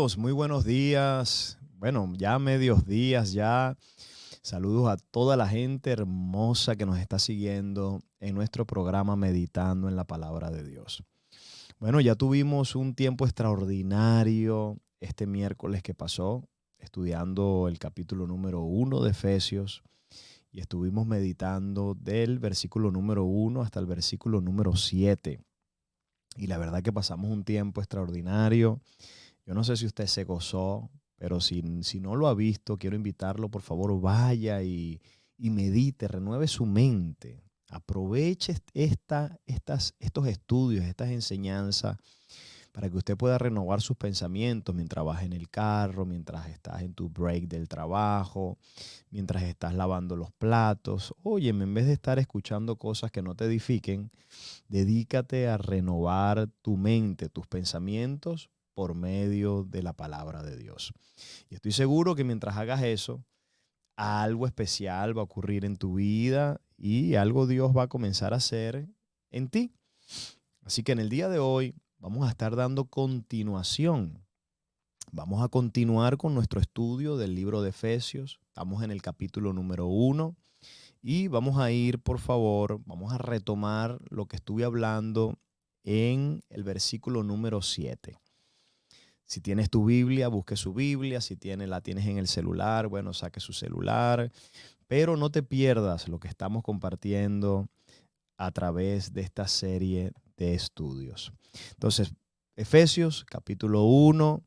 amigos, muy buenos días. Bueno, ya medios días ya. Saludos a toda la gente hermosa que nos está siguiendo en nuestro programa Meditando en la Palabra de Dios. Bueno, ya tuvimos un tiempo extraordinario este miércoles que pasó, estudiando el capítulo número 1 de Efesios y estuvimos meditando del versículo número 1 hasta el versículo número 7. Y la verdad que pasamos un tiempo extraordinario. Yo no sé si usted se gozó, pero si no lo ha visto, quiero invitarlo, por favor, vaya y medite, renueve su mente. Aproveche estos estudios, estas enseñanzas, para que usted pueda renovar sus pensamientos mientras vas en el carro, mientras estás en tu break del trabajo, mientras estás lavando los platos. Óyeme, en vez de estar escuchando cosas que no te edifiquen, dedícate a renovar tu mente, tus pensamientos por medio de la palabra de Dios. Y estoy seguro que mientras hagas eso, algo especial va a ocurrir en tu vida y algo Dios va a comenzar a hacer en ti. Así que en el día de hoy vamos a estar dando continuación. Vamos a continuar con nuestro estudio del libro de Efesios. Estamos en el capítulo número 1 y vamos a ir, por favor, vamos a retomar lo que estuve hablando en el versículo número 7. Si tienes tu Biblia, busque su Biblia. Si la tienes en el celular, bueno, saque su celular. Pero no te pierdas lo que estamos compartiendo a través de esta serie de estudios. Entonces, Efesios capítulo 1,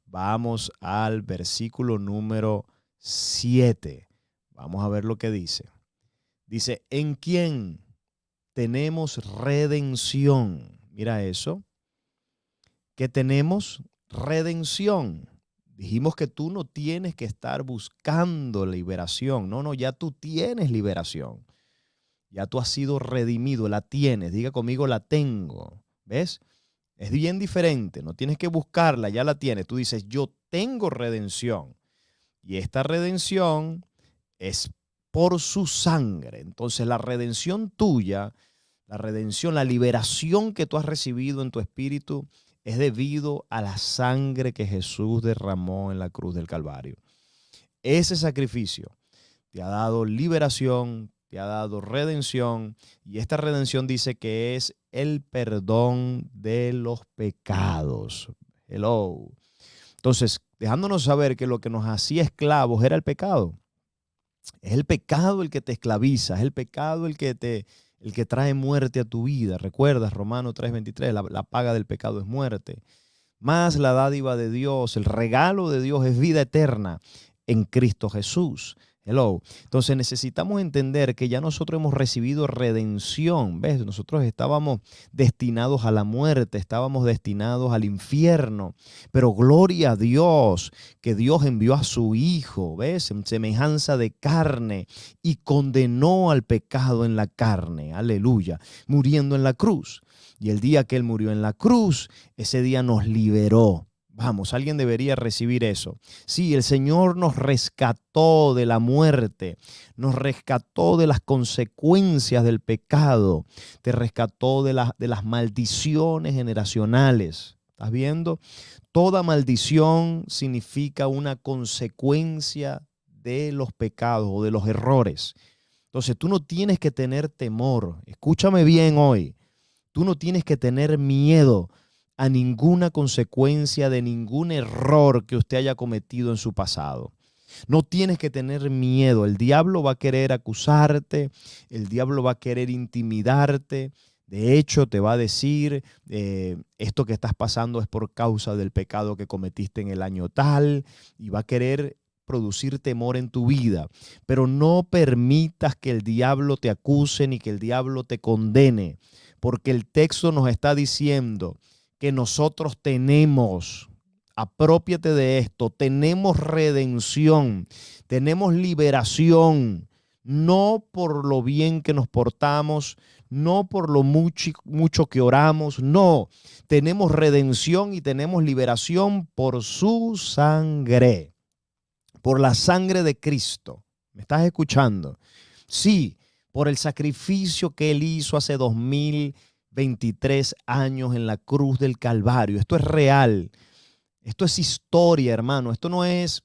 vamos al versículo número 7. Vamos a ver lo que dice. Dice, ¿en quién tenemos redención? Mira eso, que tenemos redención. Dijimos que tú no tienes que estar buscando liberación. No, ya tú tienes liberación. Ya tú has sido redimido, la tienes. Diga conmigo, la tengo. ¿Ves? Es bien diferente. No tienes que buscarla, ya la tienes. Tú dices, yo tengo redención. Y esta redención es por su sangre. Entonces la redención tuya, la redención, la liberación que tú has recibido en tu espíritu es debido a la sangre que Jesús derramó en la cruz del Calvario. Ese sacrificio te ha dado liberación, te ha dado redención, y esta redención dice que es el perdón de los pecados. Hello. Entonces, dejándonos saber que lo que nos hacía esclavos era el pecado. Es el pecado el que te esclaviza, es el pecado el que trae muerte a tu vida. ¿Recuerdas Romanos 3:23? La paga del pecado es muerte. Más la dádiva de Dios, el regalo de Dios es vida eterna en Cristo Jesús. Hello. Entonces necesitamos entender que ya nosotros hemos recibido redención. ¿Ves? Nosotros estábamos destinados a la muerte, estábamos destinados al infierno. Pero gloria a Dios, que Dios envió a su Hijo, ¿ves? En semejanza de carne, y condenó al pecado en la carne. Aleluya. Muriendo en la cruz. Y el día que Él murió en la cruz, ese día nos liberó. Vamos, alguien debería recibir eso. Sí, el Señor nos rescató de la muerte, nos rescató de las consecuencias del pecado, te rescató de las maldiciones generacionales. ¿Estás viendo? Toda maldición significa una consecuencia de los pecados o de los errores. Entonces tú no tienes que tener temor. Escúchame bien hoy. Tú no tienes que tener miedo a ninguna consecuencia de ningún error que usted haya cometido en su pasado. No tienes que tener miedo. El diablo va a querer acusarte, el diablo va a querer intimidarte. De hecho, te va a decir, esto que estás pasando es por causa del pecado que cometiste en el año tal, y va a querer producir temor en tu vida. Pero no permitas que el diablo te acuse ni que el diablo te condene, porque el texto nos está diciendo que nosotros tenemos, apropiate de esto, tenemos redención, tenemos liberación, no por lo bien que nos portamos, no por lo mucho que oramos, no, tenemos redención y tenemos liberación por su sangre, por la sangre de Cristo. ¿Me estás escuchando? Sí, por el sacrificio que Él hizo hace 2023 años en la cruz del Calvario. Esto es real. Esto es historia, hermano. Esto no es,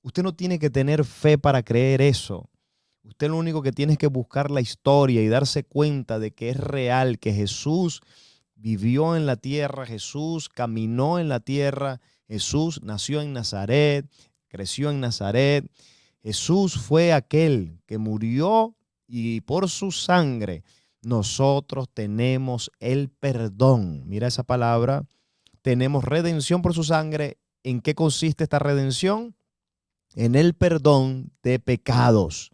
usted no tiene que tener fe para creer eso. Usted lo único que tiene es que buscar la historia y darse cuenta de que es real, que Jesús vivió en la tierra, Jesús caminó en la tierra, Jesús nació en Nazaret, creció en Nazaret. Jesús fue aquel que murió y por su sangre nosotros tenemos el perdón. Mira esa palabra, tenemos redención por su sangre. ¿En qué consiste esta redención? En el perdón de pecados.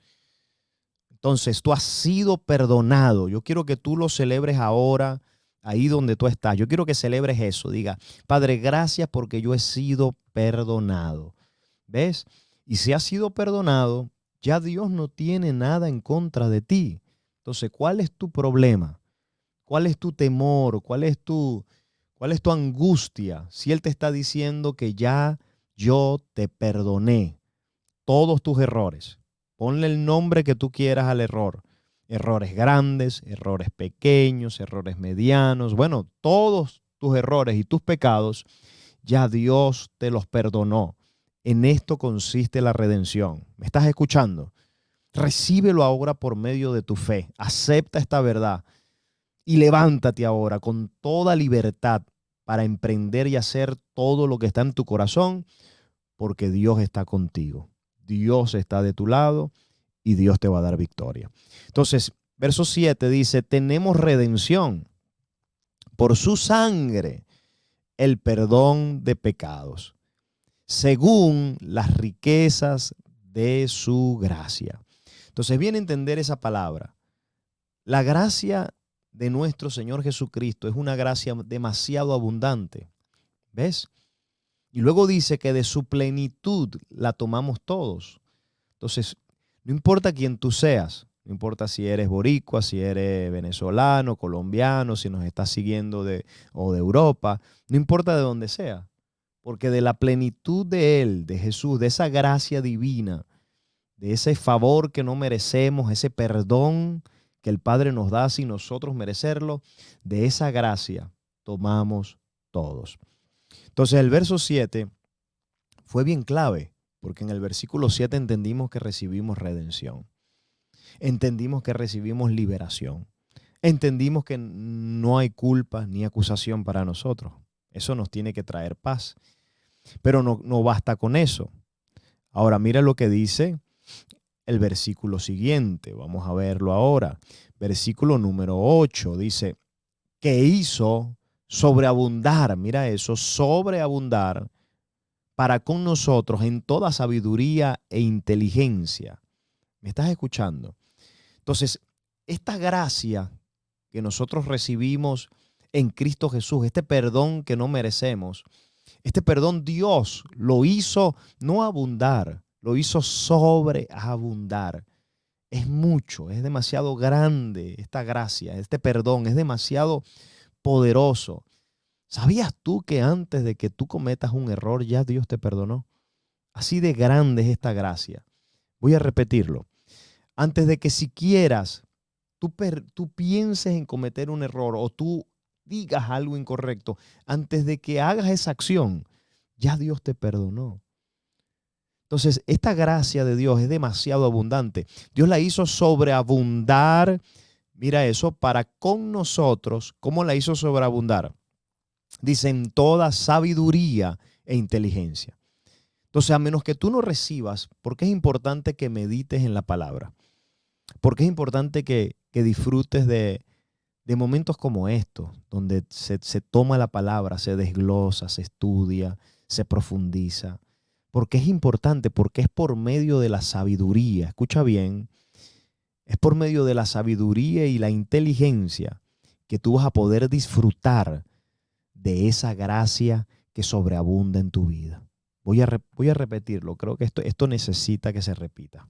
Entonces, tú has sido perdonado. Yo quiero que tú lo celebres ahora, ahí donde tú estás. Yo quiero que celebres eso. Diga, Padre, gracias porque yo he sido perdonado. ¿Ves? Y si has sido perdonado, ya Dios no tiene nada en contra de ti. Entonces, ¿cuál es tu problema? ¿Cuál es tu temor? ¿Cuál es tu angustia? Si Él te está diciendo que ya yo te perdoné todos tus errores. Ponle el nombre que tú quieras al error. Errores grandes, errores pequeños, errores medianos. Bueno, todos tus errores y tus pecados, ya Dios te los perdonó. En esto consiste la redención. ¿Me estás escuchando? Recíbelo ahora por medio de tu fe. Acepta esta verdad y levántate ahora con toda libertad para emprender y hacer todo lo que está en tu corazón, porque Dios está contigo. Dios está de tu lado y Dios te va a dar victoria. Entonces, verso 7 dice, tenemos redención por su sangre, el perdón de pecados, según las riquezas de su gracia. Entonces, viene a entender esa palabra. La gracia de nuestro Señor Jesucristo es una gracia demasiado abundante. ¿Ves? Y luego dice que de su plenitud la tomamos todos. Entonces, no importa quién tú seas, no importa si eres boricua, si eres venezolano, colombiano, si nos estás siguiendo o de Europa, no importa de dónde sea, porque de la plenitud de Él, de Jesús, de esa gracia divina, de ese favor que no merecemos, ese perdón que el Padre nos da sin nosotros merecerlo, de esa gracia tomamos todos. Entonces el verso 7 fue bien clave, porque en el versículo 7 entendimos que recibimos redención, entendimos que recibimos liberación, entendimos que no hay culpa ni acusación para nosotros. Eso nos tiene que traer paz, pero no basta con eso. Ahora mira lo que dice el versículo siguiente, vamos a verlo ahora. Versículo número 8 dice, que hizo sobreabundar, mira eso, sobreabundar para con nosotros en toda sabiduría e inteligencia. ¿Me estás escuchando? Entonces, esta gracia que nosotros recibimos en Cristo Jesús, este perdón que no merecemos, este perdón Dios lo hizo no abundar, lo hizo sobreabundar. Es mucho, es demasiado grande esta gracia, este perdón, es demasiado poderoso. ¿Sabías tú que antes de que tú cometas un error ya Dios te perdonó? Así de grande es esta gracia. Voy a repetirlo. Antes de que siquiera tú pienses en cometer un error o tú digas algo incorrecto, antes de que hagas esa acción, ya Dios te perdonó. Entonces, esta gracia de Dios es demasiado abundante. Dios la hizo sobreabundar, mira eso, para con nosotros. ¿Cómo la hizo sobreabundar? Dice, en toda sabiduría e inteligencia. Entonces, a menos que tú no recibas, porque es importante que medites en la palabra, porque es importante que disfrutes de momentos como estos, donde se toma la palabra, se desglosa, se estudia, se profundiza. Porque es importante, porque es por medio de la sabiduría, escucha bien, es por medio de la sabiduría y la inteligencia que tú vas a poder disfrutar de esa gracia que sobreabunda en tu vida. Voy a repetirlo, creo que esto necesita que se repita.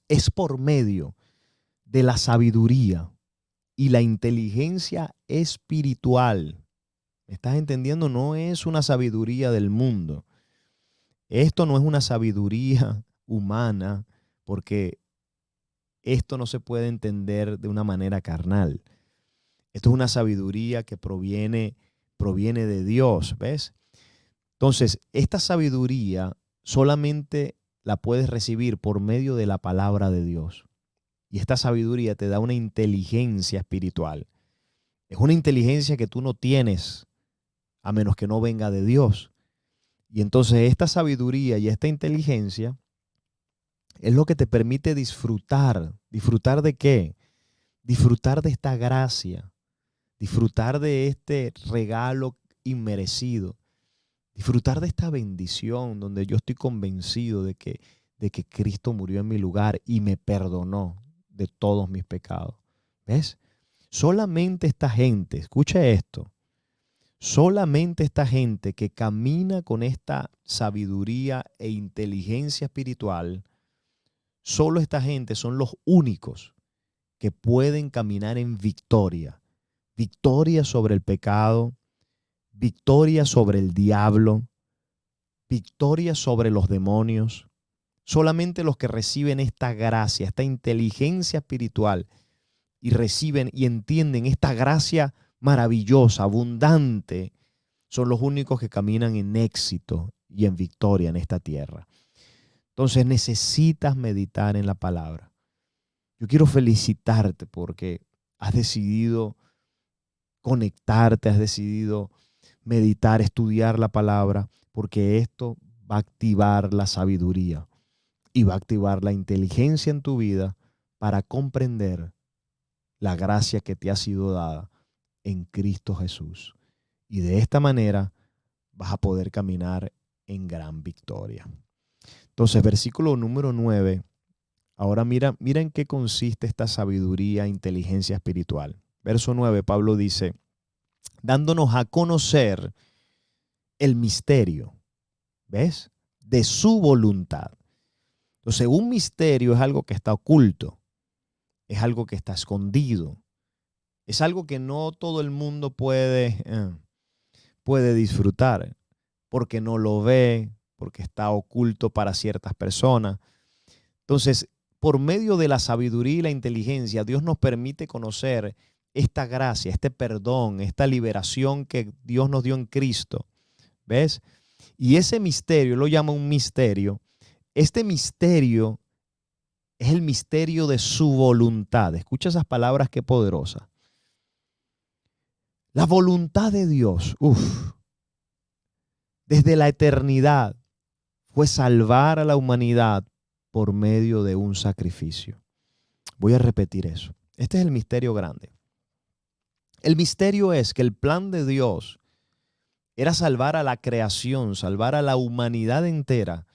Es por medio de la sabiduría y la inteligencia espiritual. ¿Me estás entendiendo? No es una sabiduría del mundo. Esto no es una sabiduría humana, porque esto no se puede entender de una manera carnal. Esto es una sabiduría que proviene de Dios, ¿ves? Entonces, esta sabiduría solamente la puedes recibir por medio de la palabra de Dios. Y esta sabiduría te da una inteligencia espiritual. Es una inteligencia que tú no tienes a menos que no venga de Dios. Y entonces esta sabiduría y esta inteligencia es lo que te permite disfrutar. ¿Disfrutar de qué? Disfrutar de esta gracia, disfrutar de este regalo inmerecido, disfrutar de esta bendición donde yo estoy convencido de que Cristo murió en mi lugar y me perdonó de todos mis pecados. ¿Ves? Solamente esta gente, escuche esto, solamente esta gente que camina con esta sabiduría e inteligencia espiritual, solo esta gente son los únicos que pueden caminar en victoria. Victoria sobre el pecado, victoria sobre el diablo, victoria sobre los demonios. Solamente los que reciben esta gracia, esta inteligencia espiritual y reciben y entienden esta gracia maravillosa, abundante, son los únicos que caminan en éxito y en victoria en esta tierra. Entonces necesitas meditar en la palabra. Yo quiero felicitarte porque has decidido conectarte, has decidido meditar, estudiar la palabra, porque esto va a activar la sabiduría y va a activar la inteligencia en tu vida para comprender la gracia que te ha sido dada en Cristo Jesús. Y de esta manera vas a poder caminar en gran victoria. Entonces, versículo número 9. Ahora mira en qué consiste esta sabiduría e inteligencia espiritual. Verso 9, Pablo dice, dándonos a conocer el misterio, ¿ves? De su voluntad. Entonces, un misterio es algo que está oculto, es algo que está escondido, es algo que no todo el mundo puede disfrutar, porque no lo ve, porque está oculto para ciertas personas. Entonces, por medio de la sabiduría y la inteligencia, Dios nos permite conocer esta gracia, este perdón, esta liberación que Dios nos dio en Cristo. ¿Ves? Y ese misterio, lo llama un misterio. Este misterio es el misterio de su voluntad. Escucha esas palabras, qué poderosas. La voluntad de Dios, desde la eternidad, fue salvar a la humanidad por medio de un sacrificio. Voy a repetir eso. Este es el misterio grande. El misterio es que el plan de Dios era salvar a la creación, salvar a la humanidad entera,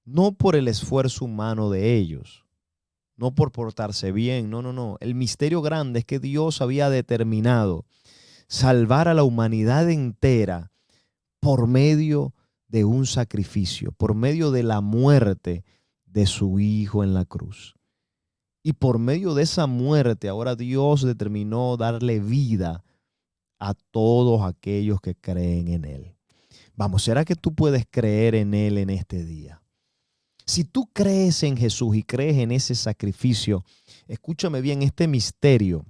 no por el esfuerzo humano de ellos, no por portarse bien, no. El misterio grande es que Dios había determinado salvar a la humanidad entera por medio de un sacrificio, por medio de la muerte de su Hijo en la cruz. Y por medio de esa muerte, ahora Dios determinó darle vida a todos aquellos que creen en Él. Vamos, ¿será que tú puedes creer en Él en este día? Si tú crees en Jesús y crees en ese sacrificio, escúchame bien, este misterio,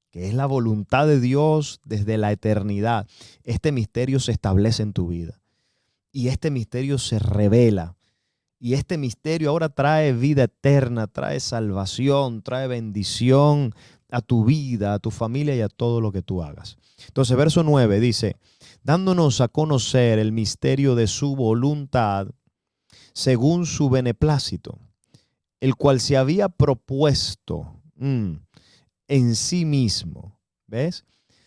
que es la voluntad de Dios desde la eternidad, este misterio se establece en tu vida. Y este misterio se revela. Y este misterio ahora trae vida eterna, trae salvación, trae bendición a tu vida, a tu familia y a todo lo que tú hagas. Entonces, verso 9 dice, dándonos a conocer el misterio de su voluntad según su beneplácito, el cual se había propuesto en sí mismo. ¿Ves?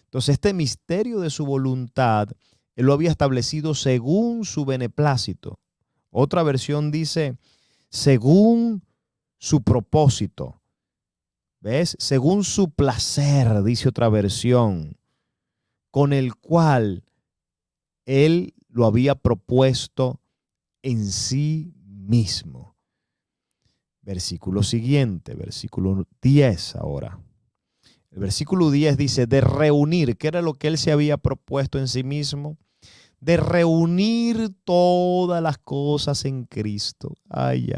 Entonces, este misterio de su voluntad, Él lo había establecido según su beneplácito. Otra versión dice, según su propósito. ¿Ves? Según su placer, dice otra versión, con el cual Él lo había propuesto en sí mismo. Versículo siguiente, versículo 10 ahora. El versículo 10 dice, de reunir, ¿qué era lo que Él se había propuesto en sí mismo? De reunir todas las cosas en Cristo. Ay,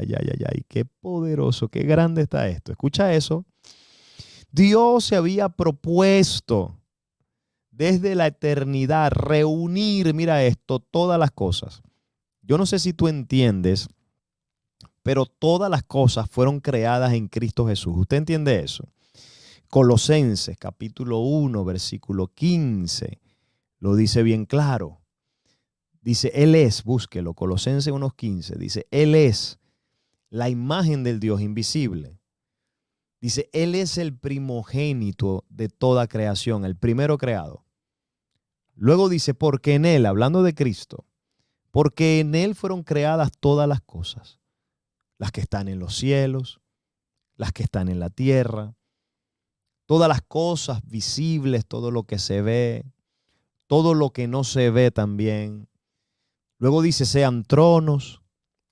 qué poderoso, qué grande está esto. Escucha eso. Dios se había propuesto desde la eternidad, reunir, mira esto, todas las cosas. Yo no sé si tú entiendes, pero todas las cosas fueron creadas en Cristo Jesús. ¿Usted entiende eso? Colosenses capítulo 1, versículo 15, lo dice bien claro. Dice, Él es, búsquelo, Colosenses 1:15, dice, Él es la imagen del Dios invisible. Dice, Él es el primogénito de toda creación, el primero creado. Luego dice, porque en Él, hablando de Cristo, porque en Él fueron creadas todas las cosas, las que están en los cielos, las que están en la tierra, todas las cosas visibles, todo lo que se ve, todo lo que no se ve también. Luego dice, sean tronos,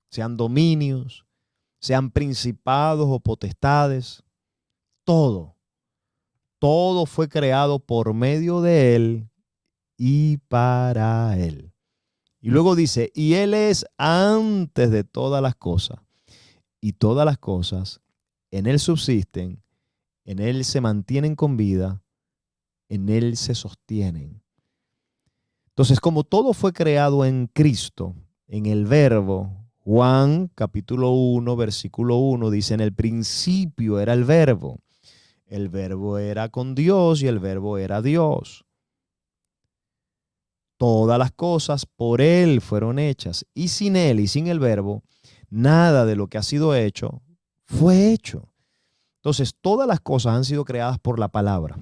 sean dominios, sean principados o potestades, todo fue creado por medio de Él y para Él. Y luego dice, y Él es antes de todas las cosas, y todas las cosas en Él subsisten, en Él se mantienen con vida, en Él se sostienen. Entonces, como todo fue creado en Cristo, en el Verbo, Juan capítulo 1, versículo 1 dice, en el principio era el Verbo era con Dios y el Verbo era Dios. Todas las cosas por Él fueron hechas, y sin Él y sin el Verbo, nada de lo que ha sido hecho fue hecho. Entonces, todas las cosas han sido creadas por la palabra.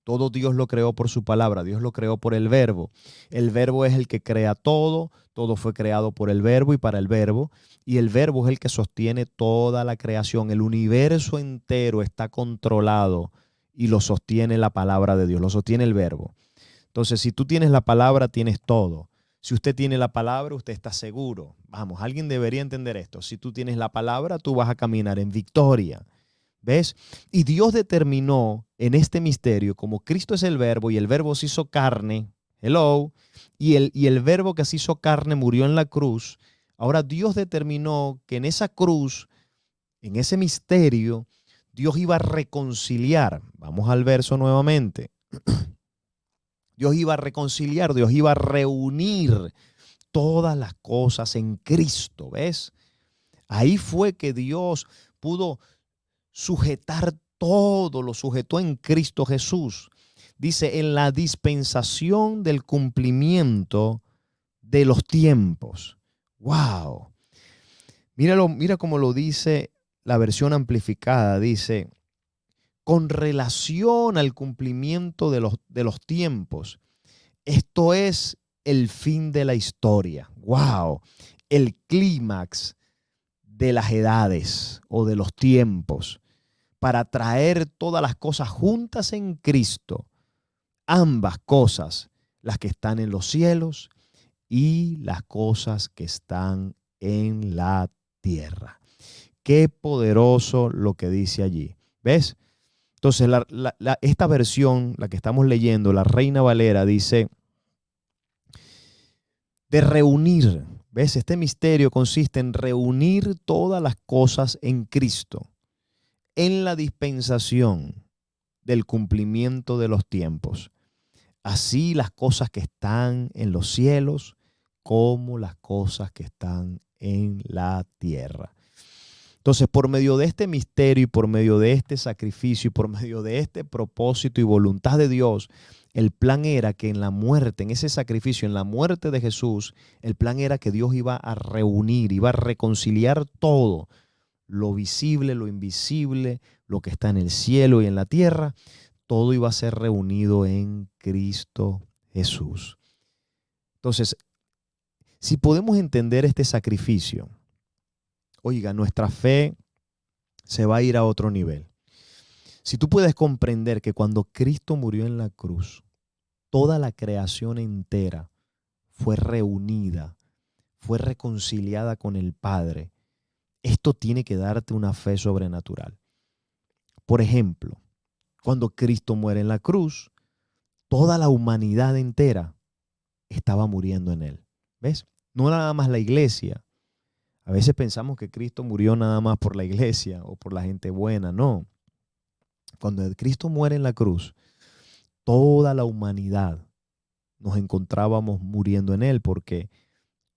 Todo Dios lo creó por su palabra, Dios lo creó por el Verbo. El Verbo es el que crea todo, todo fue creado por el Verbo y para el Verbo, y el Verbo es el que sostiene toda la creación. El universo entero está controlado y lo sostiene la palabra de Dios, lo sostiene el Verbo. Entonces, si tú tienes la palabra, tienes todo. Si usted tiene la palabra, usted está seguro. Vamos, alguien debería entender esto. Si tú tienes la palabra, tú vas a caminar en victoria. ¿Ves? Y Dios determinó en este misterio, como Cristo es el Verbo y el Verbo se hizo carne, hello, y el Verbo que se hizo carne murió en la cruz. Ahora Dios determinó que en esa cruz, en ese misterio, Dios iba a reconciliar. Vamos al verso nuevamente. Dios iba a reconciliar, Dios iba a reunir todas las cosas en Cristo, ¿ves? Ahí fue que Dios pudo sujetar todo, lo sujetó en Cristo Jesús. Dice, en la dispensación del cumplimiento de los tiempos. ¡Wow! Míralo, mira cómo lo dice la versión amplificada. Dice, con relación al cumplimiento de los tiempos. Esto es el fin de la historia. ¡Wow! El clímax de las edades o de los tiempos, para traer todas las cosas juntas en Cristo, ambas cosas, las que están en los cielos y las cosas que están en la tierra. Qué poderoso lo que dice allí. ¿Ves? Entonces, esta versión, la que estamos leyendo, la Reina Valera, dice de reunir. ¿Ves? Este misterio consiste en reunir todas las cosas en Cristo, en la dispensación del cumplimiento de los tiempos. Así las cosas que están en los cielos como las cosas que están en la tierra. Entonces, por medio de este misterio y por medio de este sacrificio y por medio de este propósito y voluntad de Dios, el plan era que en la muerte, en ese sacrificio, en la muerte de Jesús, el plan era que Dios iba a reunir, iba a reconciliar todo, lo visible, lo invisible, lo que está en el cielo y en la tierra, todo iba a ser reunido en Cristo Jesús. Entonces, si podemos entender este sacrificio, oiga, nuestra fe se va a ir a otro nivel. Si tú puedes comprender que cuando Cristo murió en la cruz, toda la creación entera fue reunida, fue reconciliada con el Padre, esto tiene que darte una fe sobrenatural. Por ejemplo, cuando Cristo muere en la cruz, toda la humanidad entera estaba muriendo en Él. ¿Ves? No nada más la iglesia. A veces pensamos que Cristo murió nada más por la iglesia o por la gente buena. No. Cuando Cristo muere en la cruz, toda la humanidad nos encontrábamos muriendo en Él porque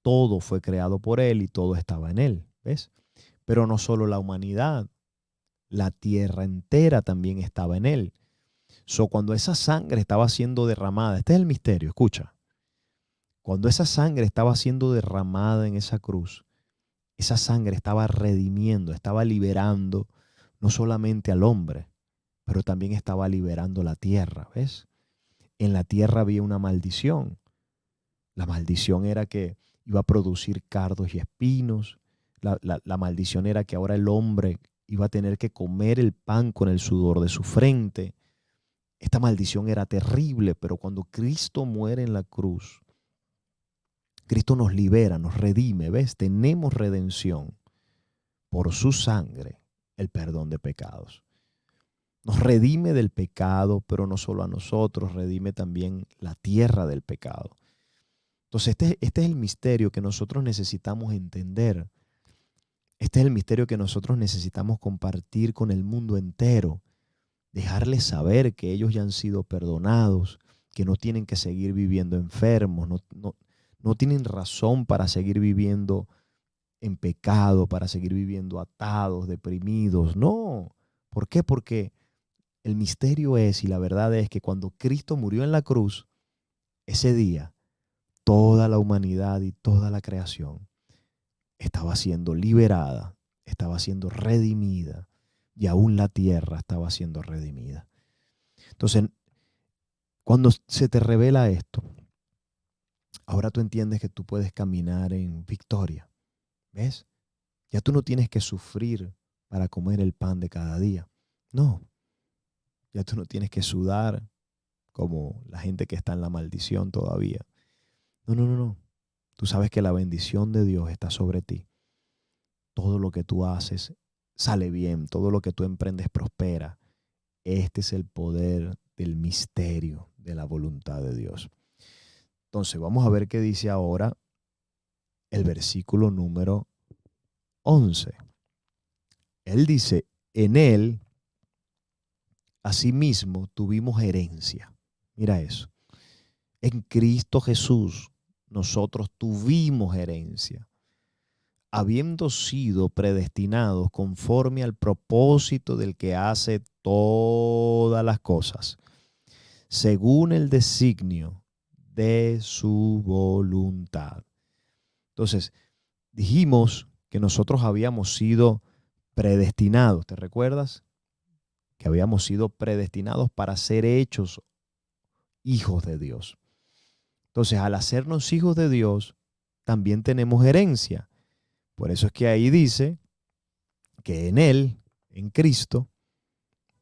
todo fue creado por Él y todo estaba en Él, ¿ves? Pero no solo la humanidad, la tierra entera también estaba en Él. Cuando esa sangre estaba siendo derramada, este es el misterio, escucha. Cuando esa sangre estaba siendo derramada en esa cruz, esa sangre estaba redimiendo, estaba liberando no solamente al hombre, pero también estaba liberando la tierra, ¿ves? En la tierra había una maldición. La maldición era que iba a producir cardos y espinos. La maldición era que ahora el hombre iba a tener que comer el pan con el sudor de su frente. Esta maldición era terrible, pero cuando Cristo muere en la cruz, Cristo nos libera, nos redime, ¿ves? Tenemos redención por su sangre, el perdón de pecados. Nos redime del pecado, pero no solo a nosotros, redime también la tierra del pecado. Entonces, este es el misterio que nosotros necesitamos entender. Este es el misterio que nosotros necesitamos compartir con el mundo entero. Dejarles saber que ellos ya han sido perdonados, que no tienen que seguir viviendo enfermos, no tienen razón para seguir viviendo en pecado, para seguir viviendo atados, deprimidos. No. ¿Por qué? Porque el misterio es, y la verdad es que cuando Cristo murió en la cruz, ese día, toda la humanidad y toda la creación estaba siendo liberada, estaba siendo redimida, y aún la tierra estaba siendo redimida. Entonces, cuando se te revela esto, ahora tú entiendes que tú puedes caminar en victoria. ¿Ves? Ya tú no tienes que sufrir para comer el pan de cada día. No, ya tú no tienes que sudar como la gente que está en la maldición todavía. No, no, no, no. Tú sabes que la bendición de Dios está sobre ti. Todo lo que tú haces sale bien, todo lo que tú emprendes prospera. Este es el poder del misterio de la voluntad de Dios. Entonces, vamos a ver qué dice ahora el versículo número 11. Él dice, en Él, asimismo, tuvimos herencia. Mira eso. En Cristo Jesús, nosotros tuvimos herencia, habiendo sido predestinados conforme al propósito del que hace todas las cosas, según el designio de su voluntad. Entonces, dijimos que nosotros habíamos sido predestinados, ¿te recuerdas? Que habíamos sido predestinados para ser hechos hijos de Dios. Entonces, al hacernos hijos de Dios, también tenemos herencia. Por eso es que ahí dice que en Él, en Cristo,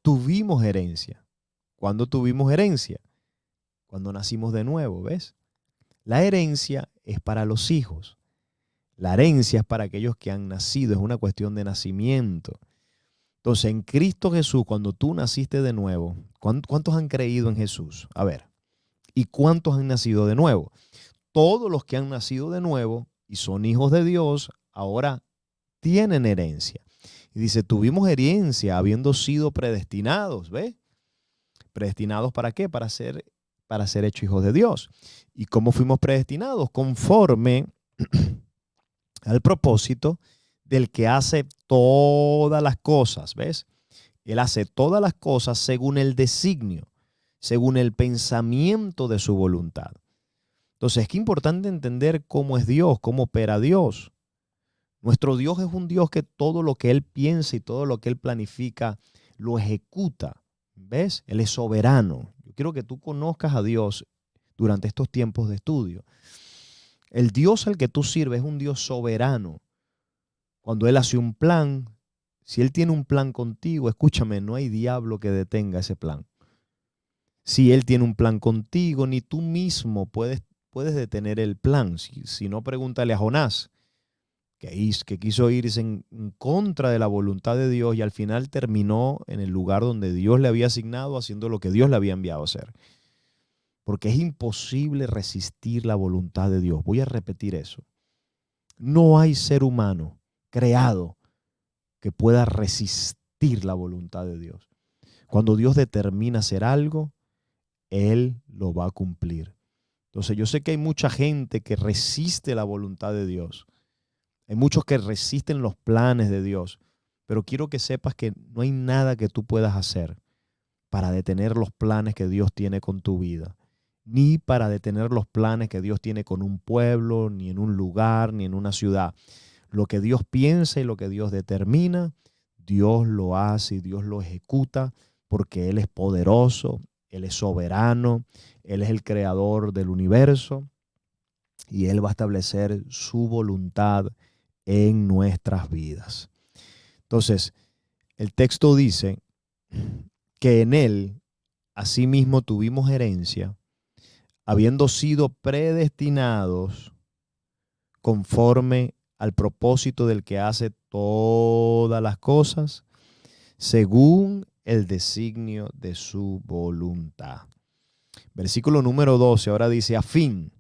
tuvimos herencia. ¿Cuándo tuvimos herencia? Cuando nacimos de nuevo, ¿ves? La herencia es para los hijos. La herencia es para aquellos que han nacido, es una cuestión de nacimiento. Entonces, en Cristo Jesús, cuando tú naciste de nuevo, ¿cuántos han creído en Jesús? A ver, ¿y cuántos han nacido de nuevo? Todos los que han nacido de nuevo y son hijos de Dios, ahora tienen herencia. Y dice, tuvimos herencia habiendo sido predestinados, ¿ves? ¿Predestinados para qué? Para ser hechos hijos de Dios. ¿Y cómo fuimos predestinados? Conforme al propósito del que hace todas las cosas, ¿ves? Él hace todas las cosas según el designio, según el pensamiento de su voluntad. Entonces, es que importante entender cómo es Dios, cómo opera Dios. Nuestro Dios es un Dios que todo lo que Él piensa y todo lo que Él planifica lo ejecuta. ¿Ves? Él es soberano. Yo quiero que tú conozcas a Dios durante estos tiempos de estudio. El Dios al que tú sirves es un Dios soberano. Cuando Él hace un plan, si Él tiene un plan contigo, escúchame, no hay diablo que detenga ese plan. Si Él tiene un plan contigo, ni tú mismo puedes detener el plan. Si no, pregúntale a Jonás, que quiso irse en contra de la voluntad de Dios y al final terminó en el lugar donde Dios le había asignado haciendo lo que Dios le había enviado a hacer. Porque es imposible resistir la voluntad de Dios. Voy a repetir eso. No hay ser humano creado que pueda resistir la voluntad de Dios. Cuando Dios determina hacer algo, Él lo va a cumplir. Entonces yo sé que hay mucha gente que resiste la voluntad de Dios. Hay muchos que resisten los planes de Dios. Pero quiero que sepas que no hay nada que tú puedas hacer para detener los planes que Dios tiene con tu vida, ni para detener los planes que Dios tiene con un pueblo, ni en un lugar, ni en una ciudad. Lo que Dios piensa y lo que Dios determina, Dios lo hace y Dios lo ejecuta porque Él es poderoso, Él es soberano, Él es el creador del universo y Él va a establecer su voluntad en nuestras vidas. Entonces, el texto dice que en Él asimismo tuvimos herencia, habiendo sido predestinados conforme al propósito del que hace todas las cosas, según el designio de su voluntad. Versículo número 12, ahora dice, a fin.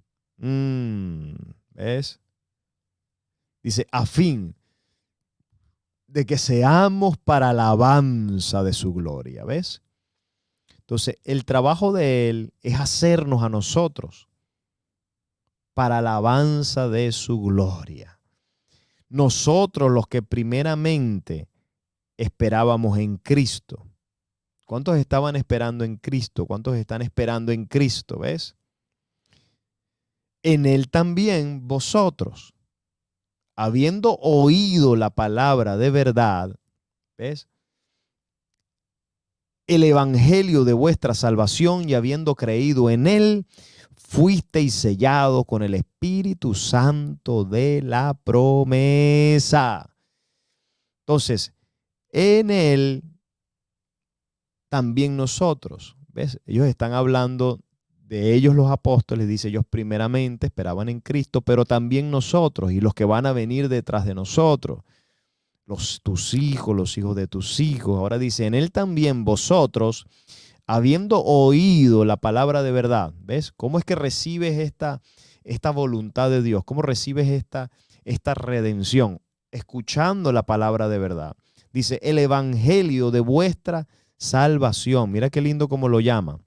¿Ves? Dice, a fin de que seamos para alabanza de su gloria. ¿Ves? Entonces, el trabajo de Él es hacernos a nosotros para alabanza de su gloria. Nosotros los que primeramente esperábamos en Cristo. ¿Cuántos estaban esperando en Cristo? ¿Cuántos están esperando en Cristo? ¿Ves? En Él también vosotros, habiendo oído la palabra de verdad, ¿ves? El evangelio de vuestra salvación y habiendo creído en Él, fuisteis sellados con el Espíritu Santo de la promesa. Entonces, en Él también nosotros, ¿ves? Ellos están hablando de ellos los apóstoles, dice ellos primeramente esperaban en Cristo, pero también nosotros y los que van a venir detrás de nosotros, tus hijos, los hijos de tus hijos. Ahora dice, en Él también vosotros, habiendo oído la palabra de verdad, ¿ves? ¿Cómo es que recibes esta voluntad de Dios? ¿Cómo recibes esta redención? Escuchando la palabra de verdad. Dice, el evangelio de vuestra salvación. Mira qué lindo como lo llama.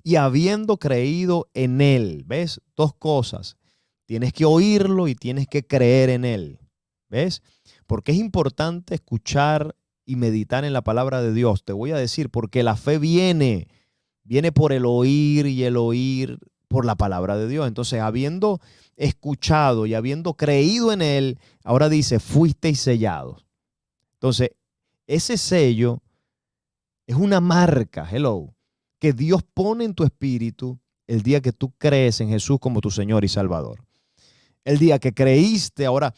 Y habiendo creído en Él, ¿ves? Dos cosas. Tienes que oírlo y tienes que creer en Él, ¿ves? Porque es importante escuchar y meditar en la palabra de Dios. Te voy a decir, porque la fe viene por el oír y el oír por la palabra de Dios. Entonces, habiendo escuchado y habiendo creído en Él, ahora dice, fuisteis sellados. Entonces, ese sello es una marca, que Dios pone en tu espíritu el día que tú crees en Jesús como tu Señor y Salvador. El día que creíste, ahora,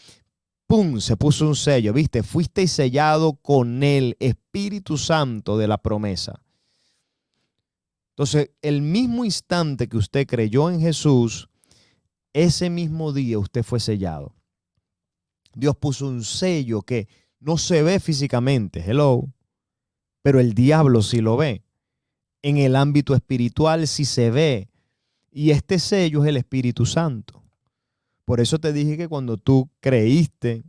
¡pum!, se puso un sello, ¿viste? Fuiste sellado con el Espíritu Santo de la promesa. Entonces, el mismo instante que usted creyó en Jesús, ese mismo día usted fue sellado. Dios puso un sello que no se ve físicamente, pero el diablo sí lo ve. En el ámbito espiritual sí se ve. Y este sello es el Espíritu Santo. Por eso te dije que cuando tú creíste,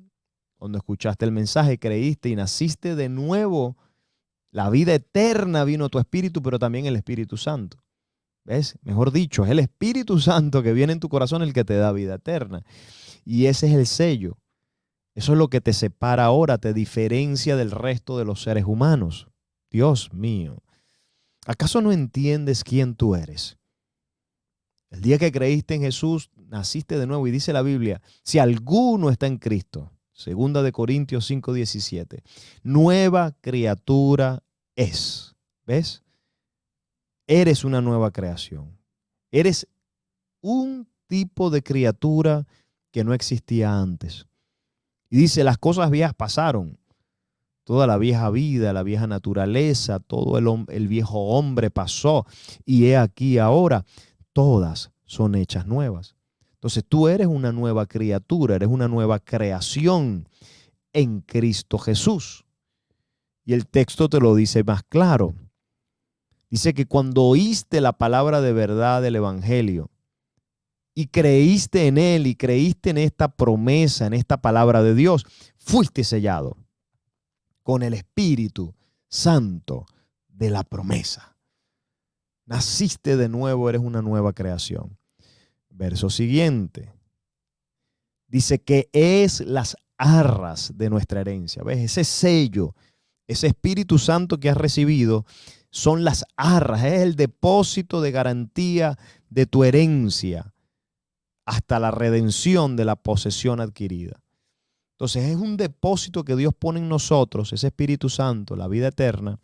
cuando escuchaste el mensaje, creíste y naciste de nuevo, la vida eterna vino a tu espíritu, pero también el Espíritu Santo. ¿Ves? Mejor dicho, es el Espíritu Santo que viene en tu corazón el que te da vida eterna. Y ese es el sello. Eso es lo que te separa ahora, te diferencia del resto de los seres humanos. Dios mío. ¿Acaso no entiendes quién tú eres? El día que creíste en Jesús, naciste de nuevo y dice la Biblia, si alguno está en Cristo, 2 Corintios 5:17, nueva criatura es. ¿Ves? Eres una nueva creación. Eres un tipo de criatura que no existía antes. Y dice, las cosas viejas pasaron. Toda la vieja vida, la vieja naturaleza, todo el viejo hombre pasó. Y he aquí ahora, todas son hechas nuevas. Entonces tú eres una nueva criatura, eres una nueva creación en Cristo Jesús. Y el texto te lo dice más claro. Dice que cuando oíste la palabra de verdad del Evangelio y creíste en Él y creíste en esta promesa, en esta palabra de Dios, fuiste sellado con el Espíritu Santo de la promesa. Naciste de nuevo, eres una nueva creación. Verso siguiente. Dice que es las arras de nuestra herencia. ¿Ves? Ese sello, ese Espíritu Santo que has recibido, son las arras, es el depósito de garantía de tu herencia hasta la redención de la posesión adquirida. Entonces es un depósito que Dios pone en nosotros, ese Espíritu Santo, la vida eterna,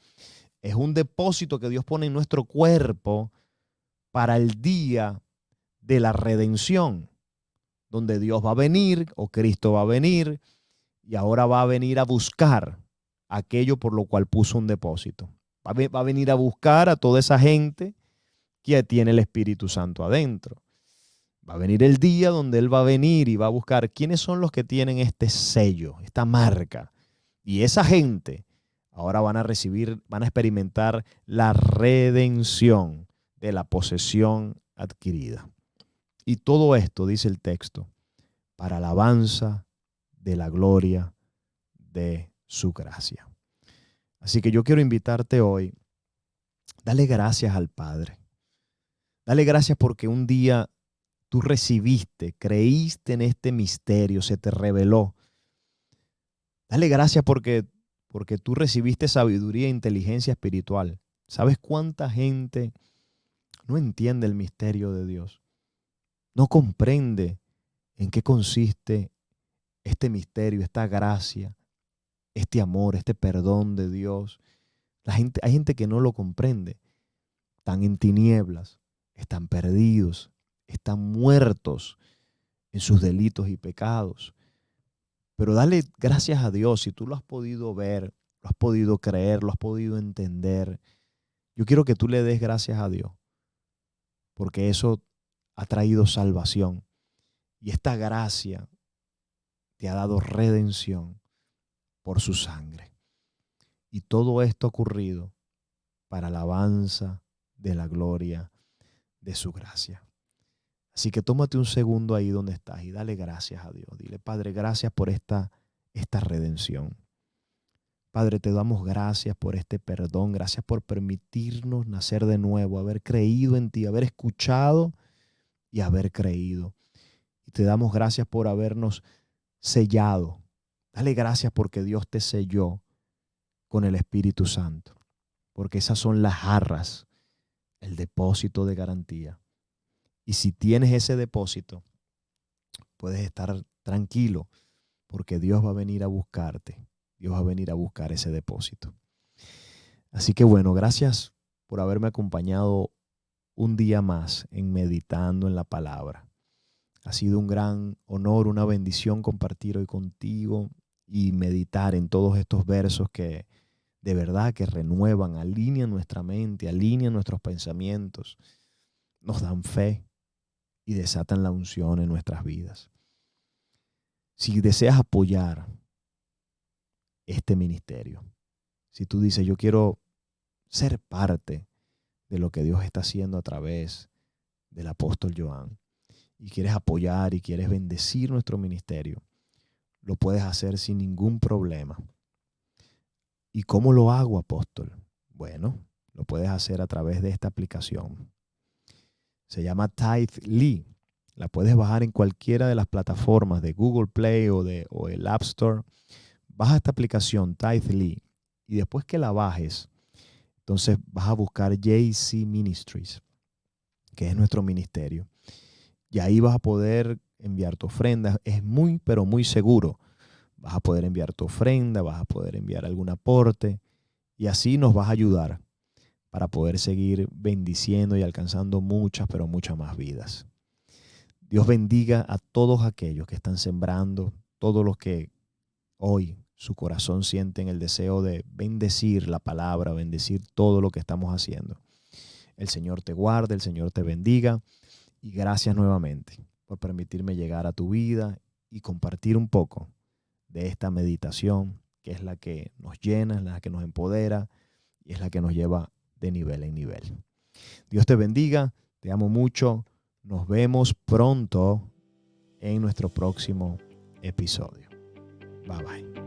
es un depósito que Dios pone en nuestro cuerpo para el día de la redención, donde Dios va a venir o Cristo va a venir y ahora va a venir a buscar aquello por lo cual puso un depósito. Va a venir a buscar a toda esa gente que tiene el Espíritu Santo adentro. Va a venir el día donde Él va a venir y va a buscar quiénes son los que tienen este sello, esta marca. Y esa gente ahora van a recibir, van a experimentar la redención de la posesión adquirida. Y todo esto, dice el texto, para alabanza de la gloria de su gracia. Así que yo quiero invitarte hoy, dale gracias al Padre. Dale gracias porque un día tú recibiste, creíste en este misterio, se te reveló. Dale gracias porque tú recibiste sabiduría e inteligencia espiritual. ¿Sabes cuánta gente no entiende el misterio de Dios? No comprende en qué consiste este misterio, esta gracia, este amor, este perdón de Dios. Hay gente que no lo comprende. Están en tinieblas, están perdidos, están muertos en sus delitos y pecados. Pero dale gracias a Dios si tú lo has podido ver, lo has podido creer, lo has podido entender. Yo quiero que tú le des gracias a Dios, porque eso ha traído salvación. Y esta gracia te ha dado redención por su sangre. Y todo esto ha ocurrido para alabanza de la gloria de su gracia. Así que tómate un segundo ahí donde estás y dale gracias a Dios. Dile, Padre, gracias por esta redención. Padre, te damos gracias por este perdón. Gracias por permitirnos nacer de nuevo, haber creído en ti, haber escuchado y haber creído. Y te damos gracias por habernos sellado. Dale gracias porque Dios te selló con el Espíritu Santo. Porque esas son las arras, el depósito de garantía. Y si tienes ese depósito, puedes estar tranquilo porque Dios va a venir a buscarte. Dios va a venir a buscar ese depósito. Así que bueno, gracias por haberme acompañado un día más en Meditando en la Palabra. Ha sido un gran honor, una bendición compartir hoy contigo y meditar en todos estos versos que de verdad que renuevan, alinean nuestra mente, alinean nuestros pensamientos, nos dan fe y desatan la unción en nuestras vidas. Si deseas apoyar este ministerio, si tú dices, yo quiero ser parte de lo que Dios está haciendo a través del apóstol Joan, y quieres apoyar y quieres bendecir nuestro ministerio, lo puedes hacer sin ningún problema. ¿Y cómo lo hago, apóstol? Bueno, lo puedes hacer a través de esta aplicación. Se llama Tithely. La puedes bajar en cualquiera de las plataformas de Google Play o el App Store. Baja esta aplicación, Tithely, y después que la bajes, entonces vas a buscar JC Ministries, que es nuestro ministerio. Y ahí vas a poder enviar tu ofrenda. Es muy, pero muy seguro. Vas a poder enviar tu ofrenda, vas a poder enviar algún aporte y así nos vas a ayudar para poder seguir bendiciendo y alcanzando muchas, pero muchas más vidas. Dios bendiga a todos aquellos que están sembrando, todos los que hoy su corazón sienten el deseo de bendecir la palabra, bendecir todo lo que estamos haciendo. El Señor te guarde, el Señor te bendiga y gracias nuevamente por permitirme llegar a tu vida y compartir un poco de esta meditación que es la que nos llena, es la que nos empodera y es la que nos lleva de nivel en nivel. Dios te bendiga, te amo mucho, nos vemos pronto en nuestro próximo episodio. Bye bye.